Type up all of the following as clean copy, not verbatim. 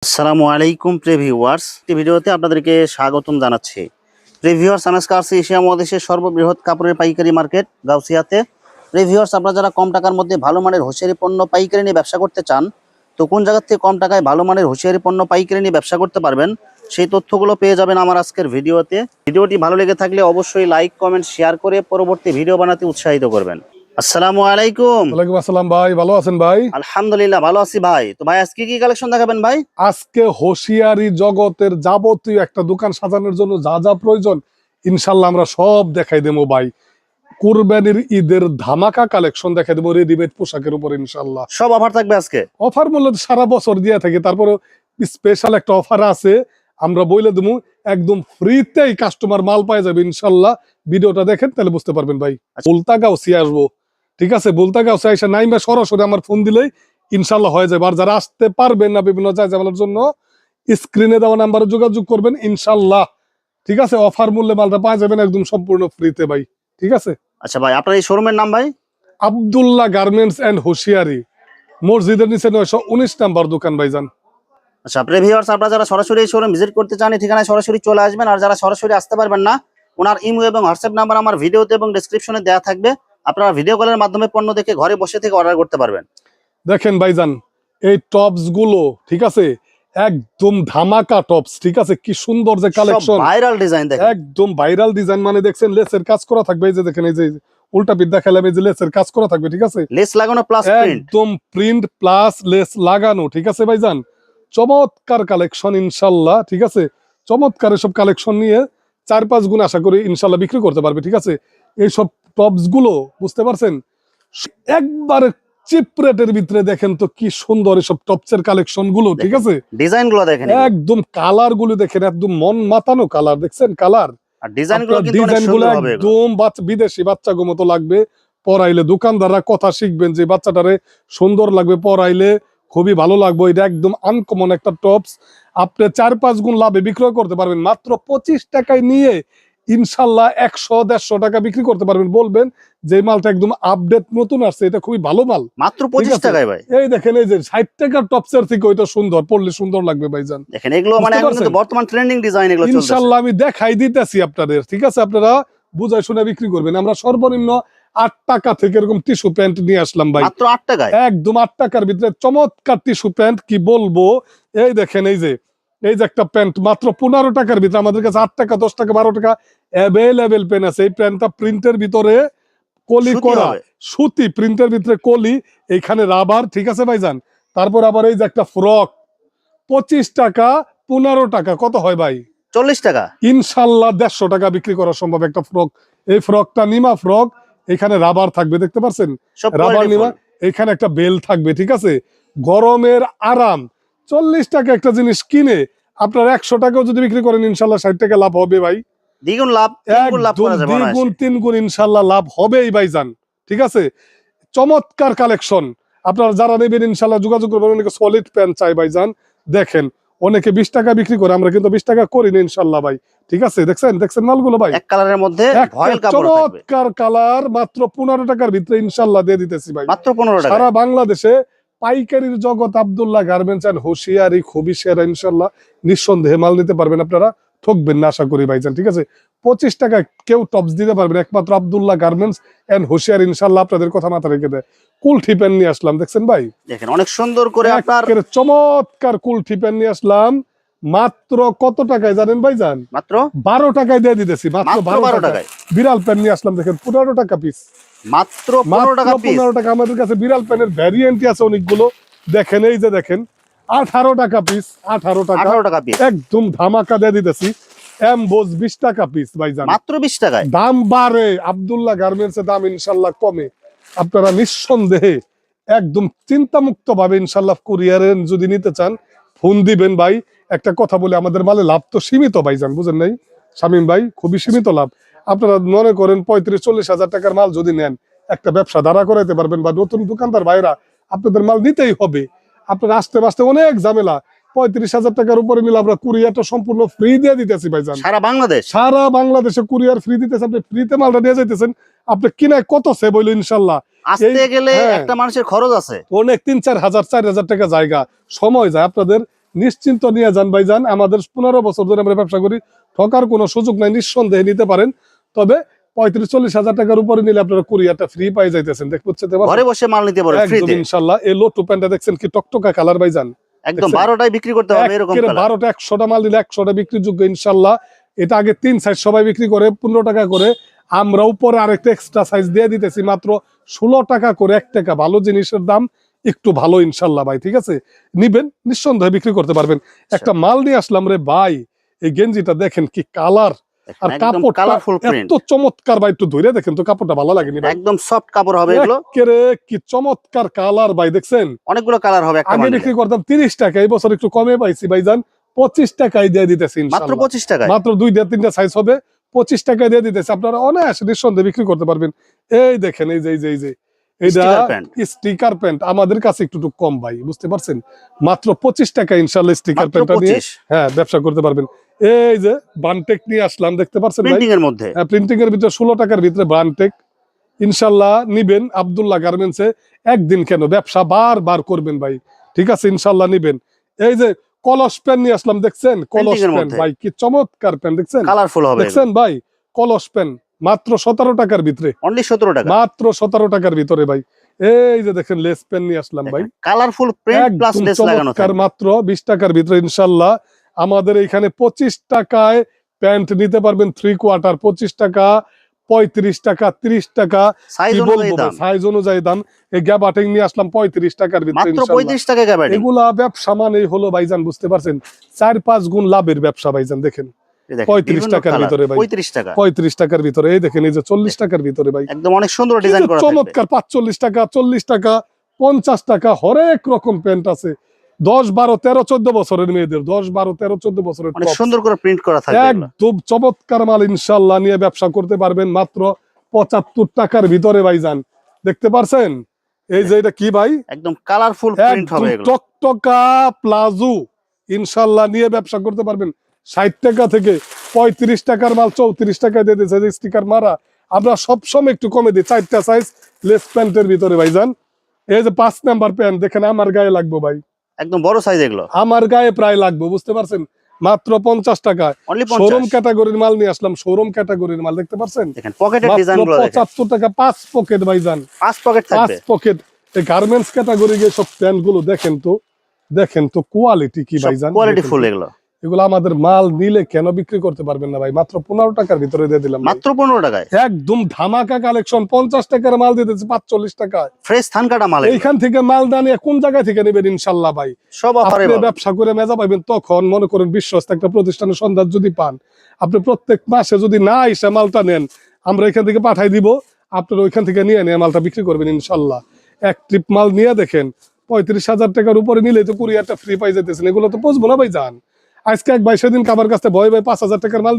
আসসালামু আলাইকুম প্রিভিউয়ার্স, এই ভিডিওতে আপনাদেরকে স্বাগতম জানাচ্ছি। প্রিভিউয়ার্স, আজকে আসছে এশিয়া মহাদেশের সর্ববৃহৎ কাপড়ের পাইকারি মার্কেট গাউসিয়াতে। প্রিভিউয়ার্স, আপনারা যারা কম টাকার মধ্যে ভালো মানের হোশিয়ারি পণ্য পাইকারি নিয়ে ব্যবসা করতে চান, তো কোন জায়গা থেকে কম টাকায় ভালো মানের হোশিয়ারি পণ্য পাইকারি নিয়ে ব্যবসা করতে পারবেন, সেই তথ্যগুলো পেয়ে যাবেন আমার আজকের ভিডিওতে। ভিডিওটি ভালো লেগে থাকলে অবশ্যই লাইক, কমেন্ট, শেয়ার করে পরবর্তী ভিডিও বানাতে উৎসাহিত করবেন। আসসালামু আলাইকুম। ওয়ালাইকুম আসসালাম ভাই, ভালো আছেন ভাই? আলহামদুলিল্লাহ ভালো আছি ভাই। তো ভাই আজকে কি কালেকশন দেখাবেন ভাই? আজকে হোশিয়ারি জগতের যাবতীয় একটা দোকান সাজানোর জন্য যা যা প্রয়োজন ইনশাল্লাহ আমরা সব দেখাই দেবো ভাই। কুরবানির ঈদের ধামাকা কালেকশন দেখাই দেবো রেডিমেড পোশাকের উপর ইনশাল্লাহ। সব অফার থাকবে আজকে। অফার মূল্য সারা বছর দিয়ে থাকে, তারপরে স্পেশাল একটা অফার আছে, আমরা বলে দেবো একদম ফ্রিতেই কাস্টমার মাল পাই যাবে ইনশাল্লাহ। ভিডিওটা দেখেন তাহলে বুঝতে পারবেন ভাই। বুলতাগাঁওসি আসবো, ঠিক আছে? বুলতাগাঁওসি আইসা নাইমা সরাসরি আমার ফোন দিলেই ইনশাল্লাহ হয়ে যাবে। আর যারা আসতে পারবেন না বিভিন্ন জায়গার জন্য স্ক্রিনে দেওয়া নাম্বারে যোগাযোগ করবেন ইনশাল্লাহ, ঠিক আছে? অফার মূল্যে মালটা পাওয়া যাবেন একদম সম্পূর্ণ ফ্রিতে ভাই, ঠিক আছে? আচ্ছা ভাই, আপনার এই শোরুমের নাম ভাই? আব্দুল্লাহ গার্মেন্টস এন্ড হোশিয়ারি, মসজিদের নিচে 919 নাম্বার দোকান ভাইজান। আচ্ছা প্রিভিউয়ার্স, আপনারা যারা সরাসরি এই শোরুম ভিজিট করতে চান এই ঠিকানায় সরাসরি চলে আসবেন। আর যারা সরাসরি আসতে পারবেন না, ওনার ইমো এবং হোয়াটসঅ্যাপ নাম্বার আমার ভিডিওতে এবং ডেসক্রিপশনে দেওয়া থাকবে। আপনারা ভিডিও কলের মাধ্যমে পণ্য দেখে ঘরে বসে থেকে অর্ডার করতে পারবেন। দেখেন ভাইজান, এই টপস গুলো ঠিক আছে একদম ধামাকা টপস, ঠিক আছে? কি সুন্দর যে কালেকশন, ভাইরাল ডিজাইন দেখেন, একদম ভাইরাল ডিজাইন। মানে দেখছেন লেসের কাজ করা থাকবে, এই যে দেখেন, এই যে উল্টা পিঠ দেখালাম, এই যে লেসের কাজ করা থাকবে, ঠিক আছে? লেস লাগানো প্লাস প্রিন্ট, একদম প্রিন্ট প্লাস লেস লাগানো, ঠিক আছে ভাইজান? চমৎকার কালেকশন ইনশাল্লাহ, ঠিক আছে? চমৎকার এসব কালেকশন নিয়ে 4-5 গুণ আশা করি ইনশাল্লাহ বিক্রি করতে পারবে, ঠিক আছে? এইসব টপস গুলো বুঝতে পারছেন একবারে চিপ রেটের ভিতরে। দেখেন তো কি সুন্দর এসব টপসের কালেকশন গুলো, ঠিক আছে? ডিজাইন গুলো দেখেন, একদম কালার গুলো দেখেন, একদম মন মাতানো কালার, দেখছেন কালার? আর ডিজাইন গুলো কিন্তু অনেক ডিজাইন গুলো সুন্দর হবে। একদম বিদেশি বাচ্চা গো মতো লাগবে পরাইলে। দোকানদাররা কথা শিখবেন যে বাচ্চাটারে সুন্দর লাগবে পরাইলে, খুবই ভালো লাগবে। এটা একদম আনকমন একটা টপস, আপনি 4-5 গুণ লাভে বিক্রয় করতে পারবেন মাত্র 25 টাকায় নিয়ে ইনশাল্লাহ 100-150 টাকা বিক্রি করতে পারবেন। বলবেন যে মালটা একদম আপডেট নতুন আসছে, এটা খুবই ভালো মাল, মাত্র 25 টাকায় ভাই। এই দেখেন, এই যে 60 টাকার টপসের থেকে ওইটা সুন্দর, পড়লে সুন্দর লাগবে ভাইজান। দেখেন এগুলো মানে এখন কিন্তু বর্তমান ট্রেন্ডিং ডিজাইন, এগুলো চলতেছে। ইনশাআল্লাহ আমি দেখাই দিতেছি আপনাদের, ঠিক আছে? আপনারা বুঝাই শুনে বিক্রি করবেন। আমরা সর্বনিম্ন 8 টাকা থেকে এরকম টিস্যু প্যান্ট নিয়ে আসলাম ভাই, মাত্র 8 টাকায়, একদম 8 টাকার ভিতরে চমৎকার টিস্যু প্যান্ট। কি বলবো, এই দেখেন, এই যে একটা প্যান্ট মাত্র 15 টাকার ভিতরে আমাদের কাছে 8 টাকা, 10 টাকা, 12 টাকা অ্যাভেলেবেল প্যান্ট আছে। এই প্যান্টটা প্রিন্টের ভিতরে কলি সুতি করা, হবে। সুতি প্রিন্টের ভিতরে কলি, এইখানে রাবার, ঠিক আছে ভাইজান? তারপর আবার এই যে একটা ফ্রক 25 টাকা, 15 টাকা, কত হয় ভাই? 40 টাকা। ইনশাল্লাহ 150 টাকা বিক্রি করা সম্ভব একটা ফ্রক। এই ফ্রকটা নিমা ফ্রক, এখানে রাবার থাকবে, দেখতে পাচ্ছেন? সব রাবার quality নিমা, full। এখানে একটা বেল থাকবে, ঠিক আছে? গরমের আরাম। 40 টাকা একটা জিনিস কিনে আপনার 100 টাকাও যদি বিক্রি করেন ইনশাল্লাহ 60 টাকা লাভ হবে ভাই। দ্বিগুণ লাভ, তিনগুণ লাভ করা যাবে। দ্বিগুণ 3 গুণ ইনশাল্লাহ লাভ হবেই ভাইজান, ঠিক আছে? চমৎকার কালেকশন। আপনারা যারা নেবেন ইনশাল্লাহ যোগাযোগ করবেন। অনেকে সলিড প্যান্ট চাই ভাইজান, দেখেন অনেকে 20 টাকা বিক্রি করে, আমরা কিন্তু 20 টাকা করি না ইনশাল্লাহ ভাই, ঠিক আছে? দেখছেন মালগুলো ভাই, এক কালারের মধ্যে ভয়েল কাপড় থাকবে, চমৎকার কালার, মাত্র 15 টাকার ভিতরে ইনশাল্লাহ দিয়ে দিতেছি ভাই, মাত্র 15 টাকা। সারা বাংলাদেশে পাইকারির জগৎ আব্দুল্লাহ গার্মেন্টস এন্ড হোশিয়ারি খুবই সেরা ইনশাল্লাহ। নিঃসন্দেহে মাল নিতে পারবেন, আপনারা ঠকবেন না আশা করি ভাইজান, ঠিক আছে? 25 টাকা কেউ টপস দিতে পারবেন একমাত্র আব্দুল্লাহ গার্মেন্টস এন্ড হোশিয়ারি ইনশাল্লাহ। আপনাদের কথা মাথা রেখে দেয়। কুলঠি প্যান্ট নিয়ে আসলাম, দেখছেন ভাই? দেখেন অনেক সুন্দর করে আপনার চমৎকার কুলঠি প্যান্ট নিয়ে আসলাম মাত্র কত টাকায় জানেন ভাইজান? মাত্র 12 টাকায় দিয়ে দিতেছি, মাত্র 12 টাকায়। বিড়াল প্যান্ট নিয়ে আসলাম, দেখেন 15 টাকা পিস, মাত্র 15 টাকা পিস। 15 টাকা। আমাদের কাছে বিড়াল প্যান্টের ভ্যারিয়েন্ট আছে অনেকগুলো, দেখেন এই যে দেখেন 18 টাকা পিস, 18 টাকা পিস, একদম ধামাকা দিয়ে দিতেছি। এমবোজ 20 টাকা পিস ভাইজান, মাত্র 20 টাকায়। দাম বাড়ে, আব্দুল্লাহ গার্মেন্টস এর দাম ইনশাল্লাহ কমে। আপনারা নিঃসন্দেহে একদম চিন্তামুক্ত ভাবে ইনশাল্লাহ কুরিয়ারে যদি নিতে চান ফোন দিবেন ভাই। একটা কথা বলে, আমাদের মালে লাভ তো সীমিত ভাইজান, বুঝেন নাই শামীম ভাই? খুবই সীমিত লাভ। আপনারা মনে করেন 35-40 হাজার টাকার মাল যদি নেন, একটা ব্যবসা দাঁড়া করাইতে পারবেন। বা নতুন দোকানদার ভাইরা, আপনাদের মাল নিতেই হবে। আপনারা আসতে আসতে অনেক ঝামেলা, 35 হাজার টাকার উপরে নিলে আমরা কুরিয়ারটা সম্পূর্ণ ফ্রি দিয়ে দিতেছি ভাইজান। সারা বাংলাদেশে কুরিয়ার ফ্রি দিতেছে। আপনি ফ্রিতে মালটা নিয়ে যাইতেছেন, আপনি কিনায় কত সেভ হইলো ইনশাল্লাহ। আসতে গেলে একটা মানুষের খরচ আছে অনেক, 3-4 হাজার 4 হাজার টাকা জায়গা সময় যায়। আপনাদের নিশ্চিন্ত নিয়ে যান ভাইজান। আমাদের 15 বছর ধরে আমরা ব্যবসা করি, ঠকার কোনো সুযোগ নাই, নিঃসন্দেহে নিতে পারেন। তবে 35-40 হাজার টাকার উপরে নিলে আপনারা কুরিয়ারটা ফ্রি পাই যাইতেছেন। ঘরে বসে মাল নিতে পারবেন একদম ফ্রিতে ইনশাআল্লাহ। এই লোটু প্যান্টটা দেখছেন কি টকটকা কালার ভাইজান, একদম 12টাই বিক্রি করতে হবে এরকম কালার। 12টা 100টা মাল দিলে 100টা বিক্রির যোগ্য ইনশাআল্লাহ। এটা আগে 3 সাইজ সবাই বিক্রি করে 15 টাকা করে, আমরা উপরে আরেকটা এক্সট্রা সাইজ দিয়ে দিতেছি মাত্র 16 টাকা করে। 1 টাকা, ভালো জিনিসের দাম একটু ভালো ইনশাআল্লাহ ভাই, ঠিক আছে? নিবেন, নিঃসন্দেহে বিক্রি করতে পারবেন। একটা মাল নিয়ে আসলাম রে ভাই, এই গেঞ্জিটা দেখেন কি কালার, আর কাপড় কালারফুল প্রিন্ট, এত চমৎকার ভাই। একটু ধরে দেখেন তো, কাপড়টা ভালো লাগেনি ভাই? একদম সফট কাপড় হবে এগুলো। কি চমৎকার কালার ভাই, দেখছেন? অনেকগুলো কালার হবে একটা আগে মালে। বিক্রি করতাম 30 টাকা, এই বছর একটু কমে পাইছি ভাইজান, 25 টাকায় দিয়ে দিতেছি মাত্র ইনশাআল্লাহ। 25 টাকায়, মাত্র 2-3টা সাইজ হবে, 25 টাকায় দিয়ে দিতেছি। আপনারা অনায়াসে নিঃসন্দেহে বিক্রি করতে পারবেন। এই দেখেন, এই যে এইটা স্টিকার প্যান্ট আমাদের কাছে একটু কম ভাই, বুঝতে পারছেন? মাত্র 25 টাকা ইনশাআল্লাহ স্টিকার প্যান্টটা নিয়ে হ্যাঁ ব্যবসা করতে পারবেন। এই যে বানটেক নিয়ে আসলাম, দেখতে পাচ্ছেন ভাই, প্রিন্টিং এর মধ্যে, প্রিন্টিং এর ভিতরে 16 টাকার ভিতরে বানটেক ইনশাআল্লাহ নিবেন। আব্দুল্লাহ গার্মেন্টসে একদিন কেন ব্যবসা বারবার করবেন ভাই, ঠিক আছে? ইনশাআল্লাহ নিবেন। এই যে কলস পেন নিয়ে আসলাম, দেখছেন? কলস পেন ভাই, কি চমৎকার পেন, দেখছেন? কালারফুল হবে, দেখছেন ভাই? কলস পেন মাত্র 17 টাকার ভিতরে, অনলি 17 টাকা, মাত্র 17 টাকার ভিতরে ভাই। এই যে দেখেন লেস পেন নিয়ে আসলাম ভাই, কালারফুল প্রিন্ট প্লাস লেস লাগানো থাকে, মাত্র 20 টাকার ভিতরে ইনশাআল্লাহ। আমাদের এখানে 25 টাকায় প্যান্ট নিতে পারবেন 3 কোয়ার্টার, 25 টাকা, 35 টাকা, 30 টাকা, সাইজ অনুযায়ী দাম। এই গ্যাবাটিং নিয়ে আসলাম 35 টাকার ভিতরে, মাত্র 35 টাকা গ্যাবাটিং। এগুলা ব্যবসা মানেই হলো ভাইজান, বুঝতে পারছেন? 4-5 গুণ লাভের ব্যবসা ভাইজান। দেখেন 35 টাকার ভিতরে ভাই, 35 টাকার ভিতরে। এই দেখেন, এই যে 40 টাকার ভিতরে ভাই, একদম অনেক সুন্দর ডিজাইন করা, চমৎকার। 45 টাকা, 40 টাকা, 50 টাকা, হরেক রকম প্যান্ট আছে। 10, 12, 13, 14 বছরের মেয়েদের, 10, 12, 13, 14 বছরের, অনেক সুন্দর করে প্রিন্ট করা থাকে, একদম চমৎকার মাল ইনশাআল্লাহ নিয়ে ব্যবসা করতে পারবেন মাত্র 75 টাকার ভিতরে ভাইজান। দেখতে পারছেন? এই যে এটা কি ভাই, একদম কালারফুল প্রিন্ট হবে এগুলো, টকটকা প্লাজো ইনশাআল্লাহ নিয়ে ব্যবসা করতে পারবেন। 60 টাকা থেকে 35 টাকার মাল 34 টাকা দিয়ে দিয়েছে, স্টিকার মারা। আমরা সবসময় একটু কমে দিই, 4টা সাইজ লেস প্যান্টের ভিতরে ভাইজান। এই যে 5 নাম্বার প্যান্ট দেখেন, আমার গায়ে লাগবে ভাই, একদম বড় সাইজ এগুলো, আমার গায়ে প্রায় লাগবে, বুঝতে পারছেন? মাত্র 50 টাকা। শোরুম ক্যাটাগরির মাল নিয়ে আসলাম, শোরুম ক্যাটাগরির মাল, দেখতে পাচ্ছেন? দেখেন পকেটের ডিজাইনগুলো, 75 টাকা, 5 পকেট ভাইজান, 5 পকেট থাকবে, 5 পকেট। এই গার্মেন্টস ক্যাটাগরি এর সব প্যান্ট গুলো দেখেন তো কোয়ালিটি কি ভাইজান, কোয়ালিটি ফুল এগুলো। এগুলো আমাদের মাল নিলে কেন বিক্রি করতে পারবেন না ভাই? মাত্র 15 টাকার ভিতরে দিয়ে দিলাম, মাত্র 15 টাকায় একদম ধামাকা কালেকশন। 50 টাকার মাল দিয়ে দিতেছি 45 টাকায়, ফ্রেশ থান কাটা মাল। এইখান থেকে মাল দানিয়ে কোন জায়গা থেকে নেবেন ইনশাআল্লাহ ভাই? সব অফারে ব্যবসা করে মেজা পাবেন। তখন মনে করেন বিশ্বস্ত একটা প্রতিষ্ঠানের সন্ধান যদি পান, আপনি প্রত্যেক মাসে যদি না এসে মালটা নেন, আমরা এখান থেকে পাঠাই দিব, আপনারা ওইখান থেকে নিয়ে মালটা বিক্রি করবেন ইনশাআল্লাহ। এক ট্রিপ মাল নিয়ে দেখেন, 35,000 টাকার উপরে নিলে তো কুরিয়ারটা ফ্রি পাই যেতেছেন। এগুলো তো পৌঁছবো না ভাই যান। আজকে এক ভাই সেদিন কাবার কাছে ভয় 5,000 টাকার মাল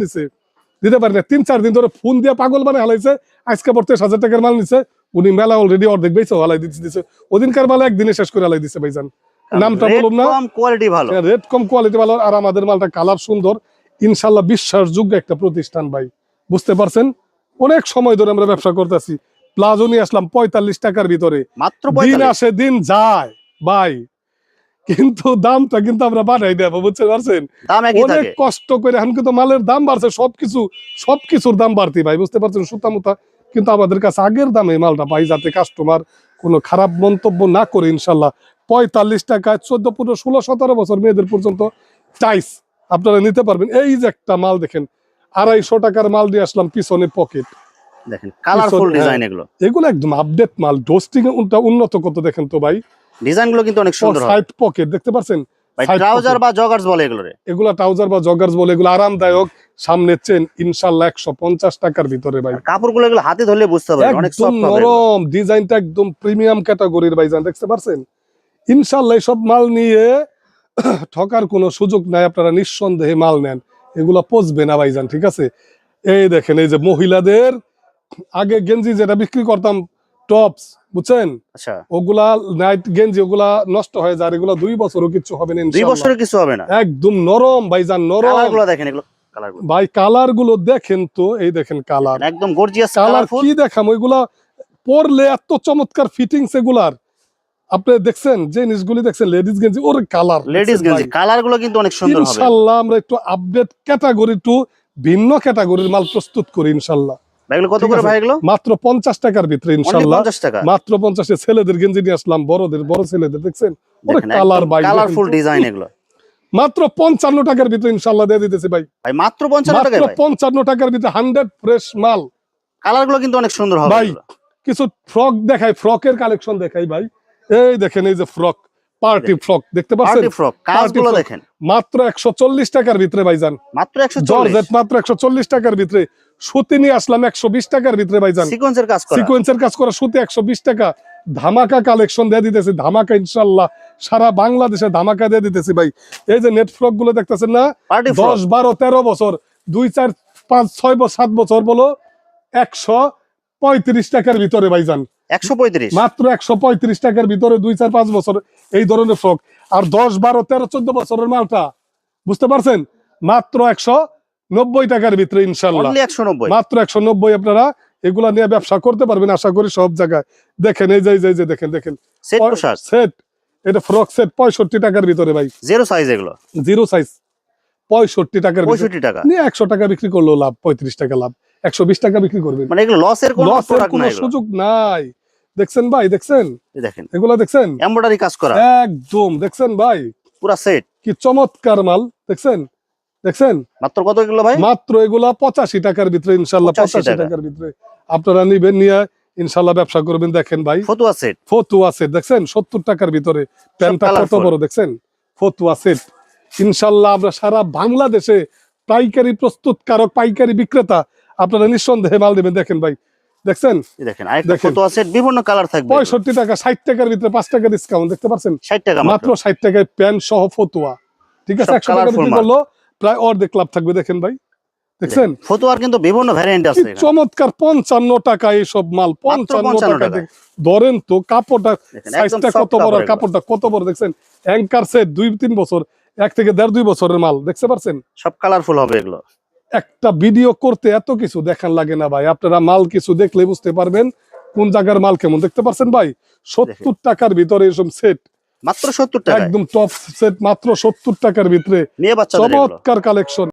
দিতে পারেন না, 3-4 দিন ধরে ফোন দিয়ে পাগল বানায় হালাইছে। আজকে 35,000 টাকার মাল নিছে, উনি মেলা অলরেডি অর্ধেক বেচে হালাই দিচ্ছে। ওদিনকার মাল একদিনে শেষ করে হালাই দিচ্ছে ভাইজান। নামটা বলুন না, কোয়ালিটি ভালো, রেট কম কোয়ালিটি ভালো, আর আমাদের মালটা কালার সুন্দর ইনশাআল্লাহ। বিশ্বাসযোগ্য একটা প্রতিষ্ঠান ভাই, বুঝতে পারছেন? অনেক সময় ধরে আমরা ব্যবসা করতেছি। প্লাজো নিয়ে আসলাম 45 টাকার ভিতরে, মাত্র দিন আসে দিন যায় ভাই, কিন্তু দামটা কিন্তু আমরা বাড়াই দেবো, বুঝতে পারছেন? অনেক কষ্ট করে এখন কিন্তু মালের দাম বাড়ছে, সবকিছুর দাম বাড়তি ভাই, বুঝতে পারছেন? সুতা মুতা কিন্তু আমাদের কাছে আগের দামে মালটা পাই, যাতে কাস্টমার কোনো খারাপ মন্তব্য না করে ইনশাল্লাহ। 45 টাকায় 14, 15, 16, 17 বছর মেয়েদের পর্যন্ত টাইস আপনারা নিতে পারবেন। এই যে একটা মাল দেখেন, 250 টাকার মাল দিয়ে আসলাম, পিছনে পকেট দেখেন, কালারফুল ডিজাইন এগুলো, এগুলো একদম আপডেট মাল। ডোস্টিং উন্নত কত দেখেন তো ভাই, ডিজাইনগুলো কিন্তু অনেক সুন্দর। সাইড পকেট দেখতে পাচ্ছেন, ট্রাউজার বা জগার্স বলে এগুলো, এগুলা ট্রাউজার বা জগার্স বলে, এগুলো আরামদায়ক। সামনে চেন ইনশাআল্লাহ 150 টাকার ভিতরে ভাই। কাপড়গুলো এগুলো হাতে ধরলে বুঝতে পারবেন, অনেক সফট হবে, নরম, ডিজাইনটা একদম প্রিমিয়াম ক্যাটাগরির ভাইজান, দেখতে পাচ্ছেন? ইনশাআল্লাহ সব মাল নিয়ে ঠকার কোনো সুযোগ নাই, আপনারা নিঃসন্দেহে মাল নেন, এগুলা পচবে না ভাইজান, ঠিক আছে? এই দেখেন, এই যে মহিলাদের আগে গেঞ্জি যেটা বিক্রি করতাম টপস, বুঝছেন? আচ্ছা, ওগুলা নাইট গেঞ্জি, ওগুলা নষ্ট হয়ে যায়, এগুলা 2 বছরও কিছু হবে না ইনশাআল্লাহ। 2 বছরের কিছু হবে না, একদম নরম ভাইজান, নরম। কালারগুলো দেখেন, এগুলো কালারগুলো ভাই, কালার গুলো দেখেন তো, এই দেখেন কালার, একদম গর্জিয়াস কালার। কি দেখাম, ওইগুলা পরলে এত চমৎকার ফিটিংস এগুলার, আপনি দেখছেন যে জিনিসগুলি দেখছেন লেডিস গেঞ্জি ওর কালার, লেডিস গেঞ্জি কালার গুলো কিন্তু অনেক সুন্দর হবে। ইনশাআল্লাহ আমরা একটু আপডেট ক্যাটাগরি টু ভিন্ন ক্যাটাগরির মাল প্রস্তুত করি ইনশাআল্লাহ। ভাই এগুলো কত করে ভাই এগুলো? মাত্র 50 টাকার ভিতরে ইনশাআল্লাহ। 50 টাকা মাত্র 50 এ ছেলেদের গেঞ্জি নিয়ে আসলাম, বড়দের বড় ছেলেদের দেখছেন ওর কালার ভাই, কালারফুল ডিজাইন এগুলো মাত্র 55 টাকার ভিতরে ইনশাআল্লাহ দিয়ে দিতেছি ভাই। ভাই মাত্র 55 টাকা মাত্র 55 টাকার ভিতরে 100 ফ্রেশ মাল। কালার গুলো কিন্তু অনেক সুন্দর হবে ভাই এগুলো। কিছু ফ্রক দেখাই, ফ্রকের কালেকশন দেখাই ভাই। এই দেখেন এই যে ফ্রক, পার্টি ফ্রক দেখতে পাচ্ছেন, পার্টি ফ্রক কাজগুলো দেখেন মাত্র 140 টাকার ভিতরে ভাইজান। মাত্র 140 জর্জেট মাত্র 140 টাকার ভিতরে। সুতি নিয়ে আসলাম 120 টাকার ভিতরে ভাইজান। সিকোয়েন্সের কাজ করা, সিকোয়েন্সের কাজ করা সুতি 120 টাকা। ধামাকা কালেকশন দিয়ে দিতেছি, ধামাকা ইনশাআল্লাহ সারা বাংলাদেশে ধামাকা দিয়ে দিতেছি ভাই। এই যে নেট ফ্রক গুলো দেখতেছেন না, 10 12 13 বছর 2 4 5 6 7 বছর বলো 135 টাকার ভিতরে ভাইজান। 135 মাত্র 135 টাকার ভিতরে 2 4 5 বছর এই ধরনের ফ্রক। আর 10 12 13 14 বছরের মালটা বুঝতে পারছেন, মাত্র 190 টাকার ভিতরে ইনশাআল্লাহ। অনলি 190 মাত্র 190 আপনারা এগুলা নিয়ে ব্যবসা করতে পারবেন আশা করি সব জায়গায়। দেখেন এই যে দেখেন সেট পোশাক সেট, এটা ফ্রক সেট 65 টাকার ভিতরে ভাই। জিরো সাইজ এগুলো, জিরো সাইজ 65 টাকার ভিতরে। 65 টাকা নিয়ে 100 টাকা বিক্রি করলেও লাভ, 35 টাকা লাভ, 120 টাকা বিক্রি করবেন, মানে এগুলো লসের কোনো প্রোডাক্ট নাই, সুযোগ নাই। দেখছেন ভাই, দেখছেন দেখেন এগুলা, দেখছেন এমব্রয়ডারি কাজ করা একদম, দেখছেন ভাই পুরো সেট কি চমৎকার মাল, দেখছেন মাত্র কত এগুলো ভাই? মাত্র এগুলা 85 টাকার ভিতরে ইনশাআল্লাহ। 85 টাকার ভিতরে আপনারা নিবেন, নিয়ে ইনশাআল্লাহ ব্যবসা করবেন। দেখেন ভাই ফতুয়া সেট, ফতুয়া সেট দেখছেন 70 টাকার ভিতরে। প্যান্টটা কত বড় দেখছেন, ফতুয়া সেট। ইনশাআল্লাহ আমরা সারা বাংলাদেশে পাইকারি প্রস্তুতকারক, পাইকারি বিক্রেতা, আপনারা নিঃসন্দেহে মাল নেবেন। দেখেন ভাই, দেখছেন দেখেন আরেকটা ফতুয়া সেট বিভিন্ন কালার থাকবে। 65 টাকা, 60 টাকার ভিতরে 5 টাকা ডিসকাউন্ট দেখতে পাচ্ছেন। 60 টাকা মাত্র 60 টাকায় প্যান্ট সহ ফতুয়া, ঠিক আছে। 100 টাকা বিক্রি করলো প্রায় অর্ধেক লাভ থাকবে। দেখেন ভাই, দেখছেন ফতুয়ার কিন্তু বিভিন্ন ভ্যারিয়েন্ট আছে এখানে। চমৎকার 55 টাকা এইসব মাল, 55 টাকা ধরেন তো। কাপড়টা সাইজটা কত বড়, কাপড়টা কত বড় দেখছেন। অ্যাঙ্কার সেট 2-3 বছর, 1 থেকে 1.5-2 বছরের মাল দেখতে পাচ্ছেন। সব কালারফুল হবে এগুলো। একটা ভিডিও করতে এত কিছু দেখান লাগে না ভাই, আপনারা মাল কিছু দেখলে বুঝতে পারবেন কোন জায়গার মাল কেমন। দেখতে পাচ্ছেন ভাই 70 টাকার ভিতরে এসব সেট, মাত্র 70 টাকা একদম টপ সেট মাত্র 70 টাকার ভিতরে। নিয়ে বাচ্চাদের চমৎকার কালেকশন।